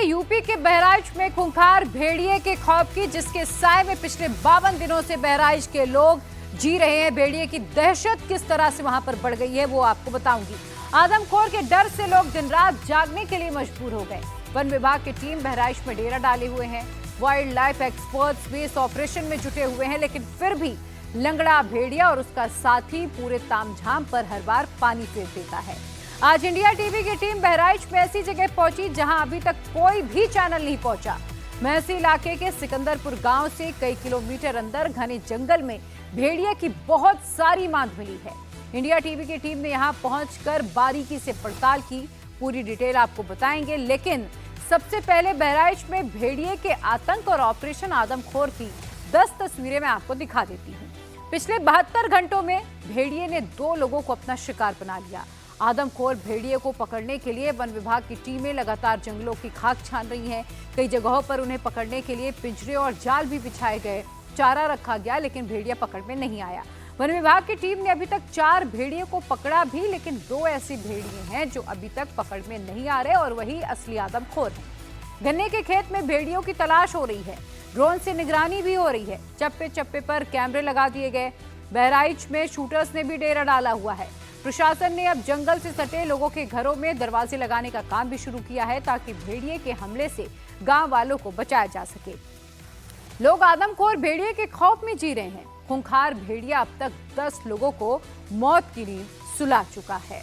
जानेंगे यूपी के बहराइच में खूंखार भेड़िए के खौफ की, जिसके साए में पिछले 52 दिनों से बहराइच के लोग जी रहे हैं। भेड़िए की दहशत किस तरह से वहां पर बढ़ गई है वो आपको बताऊंगी। आदमखोर के डर से लोग दिन रात जागने के लिए मजबूर हो गए। वन विभाग की टीम बहराइच में डेरा डाले हुए हैं। वाइल्ड लाइफ एक्सपर्ट्स भी इस ऑपरेशन में जुटे हुए हैं, लेकिन फिर भी लंगड़ा भेड़िया और उसका साथी पूरे तामझाम पर हर बार पानी फेर देता है। आज इंडिया टीवी की टीम बहराइच में ऐसी जगह पहुंची जहां अभी तक कोई भी चैनल नहीं पहुंचा। महसी इलाके के सिकंदरपुर गांव से कई किलोमीटर अंदर घने जंगल में भेड़िया की बहुत सारी मांद मिली है। इंडिया टीवी की टीम ने यहां पहुंचकर बारीकी से पड़ताल की। पूरी डिटेल आपको बताएंगे, लेकिन सबसे पहले बहराइच में भेड़िए के आतंक और ऑपरेशन आदमखोर की 10 तस्वीरें मैं आपको दिखा देती हूँ। पिछले 72 घंटों में भेड़िए ने 2 लोगों को अपना शिकार बना लिया। आदमखोर भेड़िए को पकड़ने के लिए वन विभाग की टीमें लगातार जंगलों की खाक छान रही हैं। कई जगहों पर उन्हें पकड़ने के लिए पिंजरे और जाल भी बिछाए गए, चारा रखा गया, लेकिन भेड़िया पकड़ में नहीं आया। वन विभाग की टीम ने अभी तक 4 भेड़ियों को पकड़ा भी, लेकिन 2 ऐसे भेड़िए हैं जो अभी तक पकड़ में नहीं आ रहे और वही असली आदमखोर हैं। गन्ने के खेत में भेड़ियों की तलाश हो रही है। ड्रोन से निगरानी भी हो रही है। चप्पे चप्पे पर कैमरे लगा दिए गए। बहराइच में शूटर्स ने भी डेरा डाला हुआ है। प्रशासन ने अब जंगल से सटे लोगों के घरों में दरवाजे लगाने का काम भी शुरू किया है, ताकि भेड़िए के हमले से गांव वालों को बचाया जा सके। लोग आदमखोर भेड़िए के खौफ में जी रहे हैं। खूंखार भेड़िया अब तक 10 लोगों को मौत की नींद सुला चुका है।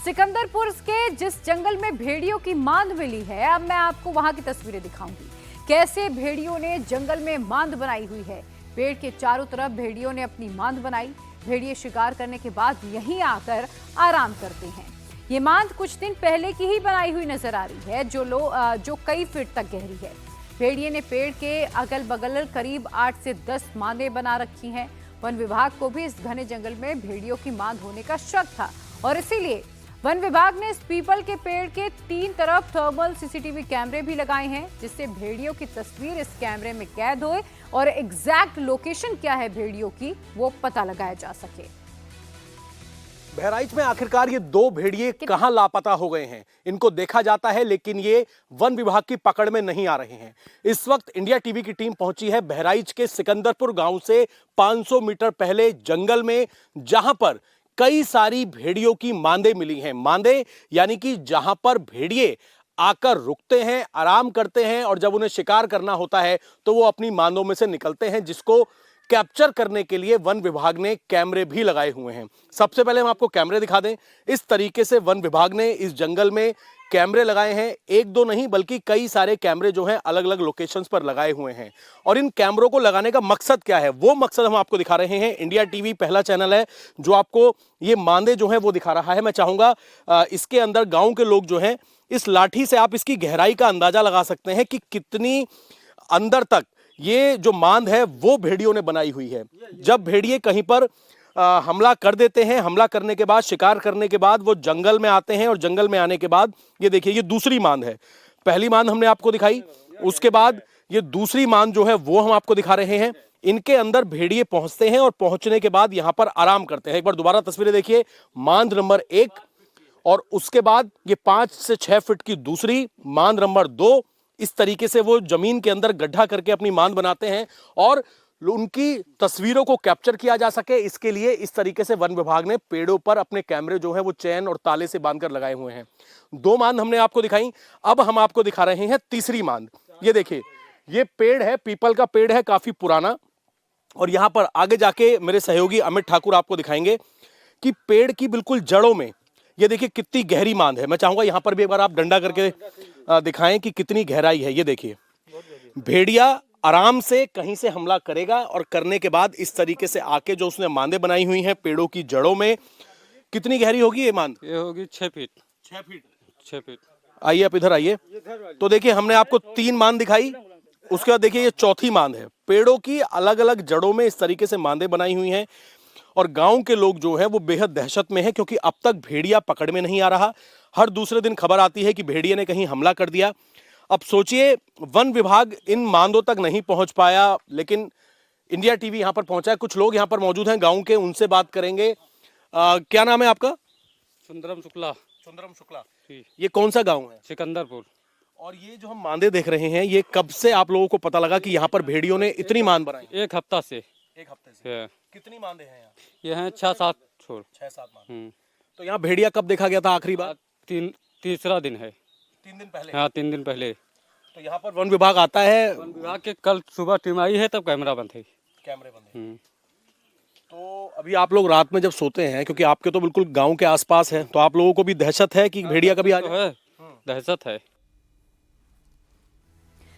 सिकंदरपुर के जिस जंगल में भेड़ियों की मांद मिली है, अब मैं आपको वहां की तस्वीरें दिखाऊंगी। कैसे भेड़ियों ने जंगल में मांद बनाई हुई है। पेड़ के चारों तरफ भेड़ियों ने अपनी मांद बनाई। भेड़िए शिकार करने के बाद यहीं आकर आराम करते हैं। ये मांद कुछ दिन पहले की ही बनाई हुई नजर आ रही है, जो कई फीट तक गहरी है। भेड़िए ने पेड़ के अगल बगल करीब 8 से 10 मांदें बना रखी हैं। वन विभाग को भी इस घने जंगल में भेड़ियों की मांद होने का शक था और इसीलिए वन विभाग ने इस पीपल के पेड़ के 3 तरफ थर्मल सीसीटीवी कैमरे भी लगाए हैं, जिससे भेड़ियों की तस्वीर इस कैमरे में कैद हो और एग्जैक्ट लोकेशन क्या है भेड़ियों की वो पता लगाया जा सके। बहराइच में आखिरकार ये 2 भेड़िए कहां लापता हो गए हैं, इनको देखा जाता है, लेकिन ये वन विभाग की पकड़ में नहीं आ रहे हैं। इस वक्त इंडिया टीवी की टीम पहुंची है बहराइच के सिकंदरपुर गांव से 500 मीटर पहले जंगल में, जहां पर कई सारी भेड़ियों की मांदे मिली हैं। मांदे यानी कि जहां पर भेड़िए आकर रुकते हैं, आराम करते हैं और जब उन्हें शिकार करना होता है तो वो अपनी मांदों में से निकलते हैं, जिसको कैप्चर करने के लिए वन विभाग ने कैमरे भी लगाए हुए हैं। सबसे पहले हम आपको कैमरे दिखा दें। इस तरीके से वन विभाग ने इस जंगल में कैमरे लगाए हैं। 1-2 नहीं बल्कि कई सारे कैमरे जो हैं अलग अलग लोकेशंस पर लगाए हुए हैं। और इन कैमरों को लगाने का मकसद क्या है, वो मकसद हम आपको दिखा रहे हैं। इंडिया टीवी पहला चैनल है जो आपको ये मांदे जो हैं वो दिखा रहा है। मैं चाहूंगा इसके अंदर गांव के लोग जो हैं, इस लाठी से आप इसकी गहराई का अंदाजा लगा सकते हैं कि कितनी अंदर तक ये जो मांद है वो भेड़ियों ने बनाई हुई है। जब भेड़िए कहीं पर हमला कर देते हैं, हमला करने के बाद, शिकार करने के बाद वो जंगल में आते हैं और जंगल में आने के बाद ये देखिए, ये दूसरी मांद है। पहली मांद हमने आपको दिखाई, उसके बाद ये दूसरी मांद जो है वो हम आपको दिखा रहे हैं। इनके अंदर भेड़िए पहुंचते हैं और पहुंचने के बाद यहां पर आराम करते हैं। एक बार दोबारा तस्वीरें देखिए। मांद नंबर 1 और उसके बाद ये 5 से 6 फीट की दूसरी मांद नंबर 2। इस तरीके से वो जमीन के अंदर गड्ढा करके अपनी मांद बनाते हैं और उनकी तस्वीरों को कैप्चर किया जा सके, इसके लिए इस तरीके से वन विभाग ने पेड़ों पर अपने कैमरे जो हैं वो चैन और ताले से बांधकर लगाए हुए हैं। 2 मांद हमने आपको दिखाई, अब हम आपको दिखा रहे हैं तीसरी मांद। ये देखिए, ये पेड़ है, पीपल का पेड़ है, काफी पुराना। और यहां पर आगे जाके मेरे सहयोगी अमित ठाकुर आपको दिखाएंगे कि पेड़ की बिल्कुल जड़ों में ये देखिए कितनी गहरी मांद है। मैं चाहूंगा यहां पर भी एक बार आप डंडा करके दिखाएं कि कितनी गहराई है। ये देखिए, भेड़िया आराम से कहीं से हमला करेगा और करने के बाद इस तरीके से आके जो उसने मांदे बनाई हुई हैं पेड़ों की जड़ों में, कितनी गहरी होगी ये मांद? ये होगी 6 फीट। 6 फीट। आइए आप इधर आइए। तो देखिए, हमने आपको 3 मांद दिखाई, उसके बाद देखिए ये चौथी मांद है। पेड़ों की अलग अलग जड़ों में इस तरीके से मांदे बनाई हुई हैं और गांव के लोग जो है वो बेहद दहशत में है, क्योंकि अब तक भेड़िया पकड़ में नहीं आ रहा। हर दूसरे दिन खबर आती है कि भेड़िए ने कहीं हमला कर दिया। अब सोचिए, वन विभाग इन मांदों तक नहीं पहुंच पाया, लेकिन इंडिया टीवी यहां पर पहुंचा है। कुछ लोग यहां पर मौजूद हैं गांव के, उनसे बात करेंगे। क्या नाम है आपका? सुंदरम शुक्ला। सुंदरम शुक्ला। ये कौन सा गांव है? सिकंदरपुर। और ये जो हम मांदे देख रहे हैं, ये कब से आप लोगों को पता लगा कि यहाँ पर भेड़ियों ने इतनी मांद बनाई? एक हफ्ता से। एक हफ्ते से। कितनी मांदे हैं यहाँ? ये हैं 6-7 छोड़। 6-7 मांदे। तो यहाँ भेड़िया कब देखा गया था आखिरी बार? तीसरा दिन है। 3 दिन पहले? हाँ, 3 दिन पहले। तो यहाँ पर वन विभाग आता है? वन विभाग के कल सुबह टीम आई है, तब कैमरा बंद है। कैमरे बंद है। तो अभी आप लोग रात में जब सोते हैं, क्योंकि आपके तो बिल्कुल गांव के आसपास है, तो आप लोगों को भी दहशत है कि भेड़िया कभी आ जाए? दहशत है।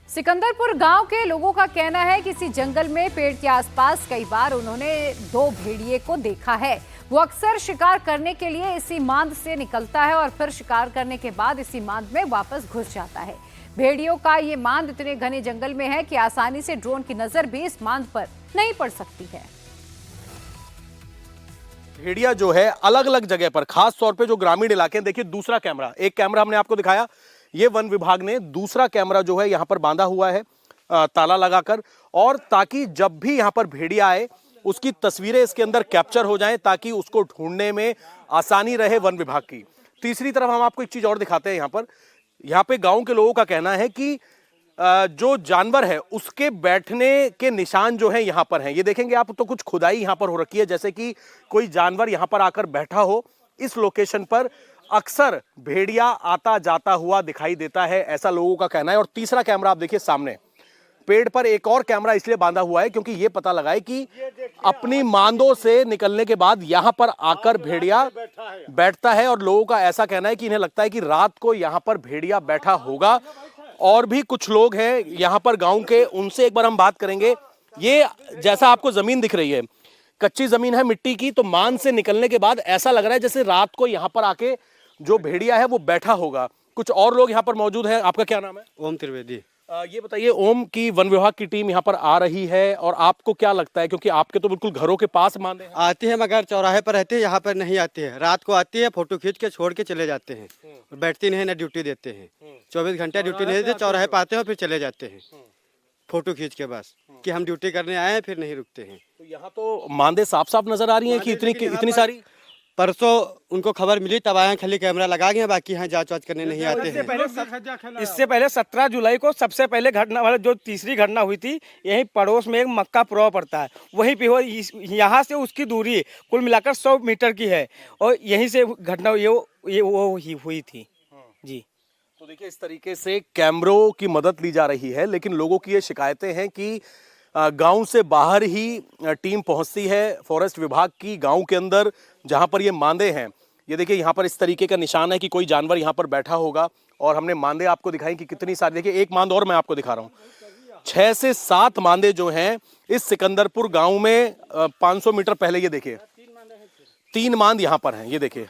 सिकंदरपुर गांव के लोगों का कहना है कि इसी जंगल में पेड़ के आसपास कई बार उन्होंने 2 भेड़िए को देखा है। वो अक्सर शिकार करने के लिए इसी मांद से निकलता है और फिर शिकार करने के बाद इसी मांद में वापस घुस जाता है। भेड़ियों का ये मांद इतने घने जंगल में है कि आसानी से ड्रोन की नजर भी इस मांद पर नहीं पड़ सकती है। भेड़िया जो है अलग अलग जगह पर, खास तौर पे जो ग्रामीण इलाके हैं, देखिए दूसरा कैमरा, एक कैमरा हमने आपको दिखाया, ये वन विभाग ने दूसरा कैमरा जो है यहाँ पर बांधा हुआ है ताला लगाकर, और ताकि जब भी यहाँ पर भेड़िया आए उसकी तस्वीरें इसके अंदर कैप्चर हो जाएं, ताकि उसको ढूंढने में आसानी रहे वन विभाग की। तीसरी तरफ हम आपको एक चीज और दिखाते हैं। यहाँ पे गांव के लोगों का कहना है कि जो जानवर है उसके बैठने के निशान जो है यहाँ पर हैं। ये देखेंगे आप, तो कुछ खुदाई यहाँ पर हो रखी है, जैसे कि कोई जानवर यहाँ पर आकर बैठा हो। इस लोकेशन पर अक्सर भेड़िया आता जाता हुआ दिखाई देता है, ऐसा लोगों का कहना है। और तीसरा कैमरा आप देखिए सामने, पेड़ पर एक और कैमरा इसलिए बांधा हुआ है क्योंकि ये पता लगा है कि अपनी मांदों से निकलने के बाद यहाँ पर आकर भेड़िया बैठता है, और लोगों का ऐसा कहना है कि इन्हें लगता है कि रात को यहाँ पर भेड़िया बैठा होगा। और भी कुछ लोग हैं यहाँ पर गांव के, उनसे एक बार हम बात करेंगे। ये जैसा आपको जमीन दिख रही है, कच्ची जमीन है मिट्टी की, तो मांद से निकलने के बाद ऐसा लग रहा है जैसे रात को यहाँ पर आके जो भेड़िया है वो बैठा होगा। कुछ और लोग यहाँ पर मौजूद हैं। आपका क्या नाम है? ओम त्रिवेदी। ये बताइए, ओम, की वन विभाग की टीम यहाँ पर आ रही है, और आपको क्या लगता है, क्योंकि आपके तो बिल्कुल घरों के पास मांदे हैं? आती है, मगर चौराहे पर रहती है, यहाँ पर नहीं आती है। रात को आती है, फोटो खींच के छोड़ के चले जाते हैं, बैठती नहीं, ना ड्यूटी देते हैं। 24 घंटे ड्यूटी नहीं देते, चौराहे पर आते हैं और फिर चले जाते हैं फोटो खींच के, बस कि हम ड्यूटी करने आए हैं, फिर नहीं रुकते हैं। तो यहाँ तो मांदे साफ साफ नजर आ रही हैं कि इतनी सारी। परसों उनको खबर मिली तब आए, खाली कैमरा लगा गए, बाकी यहाँ जांच वाच करने नहीं आते हैं। इससे पहले 17 जुलाई को सबसे पहले घटना वाला जो तीसरी घटना हुई थी, यहीं पड़ोस में एक मक्का पुरवा पड़ता है, वहीं पे हो, यहाँ से उसकी दूरी कुल मिलाकर 100 मीटर की है, और यहीं से घटना वो हुई थी जी। तो देखिए, इस तरीके से कैमरों की मदद ली जा रही है, लेकिन लोगों की ये शिकायतें हैं कि गांव से बाहर ही टीम पहुंचती है फॉरेस्ट विभाग की, गांव के अंदर जहां पर ये मांदे हैं। ये देखिए, यहाँ पर इस तरीके का निशान है कि कोई जानवर यहाँ पर बैठा होगा, और हमने मांदे आपको दिखाई कि कितनी सारी। देखिए, एक मांद और मैं आपको दिखा रहा हूँ। 6 से 7 मांदे जो हैं इस सिकंदरपुर गांव में 500 मीटर पहले, ये देखिए 3 मांद यहाँ पर हैं। ये देखिए,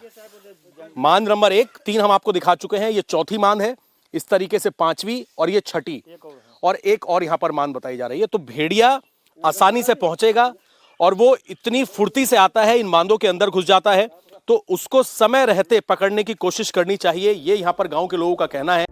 मांद नंबर 1, 3 हम आपको दिखा चुके हैं, ये चौथी मांद है, इस तरीके से 5वीं, और ये 6ठी, और एक और यहाँ पर मांद बताई जा रही है। तो भेड़िया आसानी से पहुंचेगा, और वो इतनी फुर्ती से आता है, इन मांदों के अंदर घुस जाता है, तो उसको समय रहते पकड़ने की कोशिश करनी चाहिए, ये यहाँ पर गांव के लोगों का कहना है।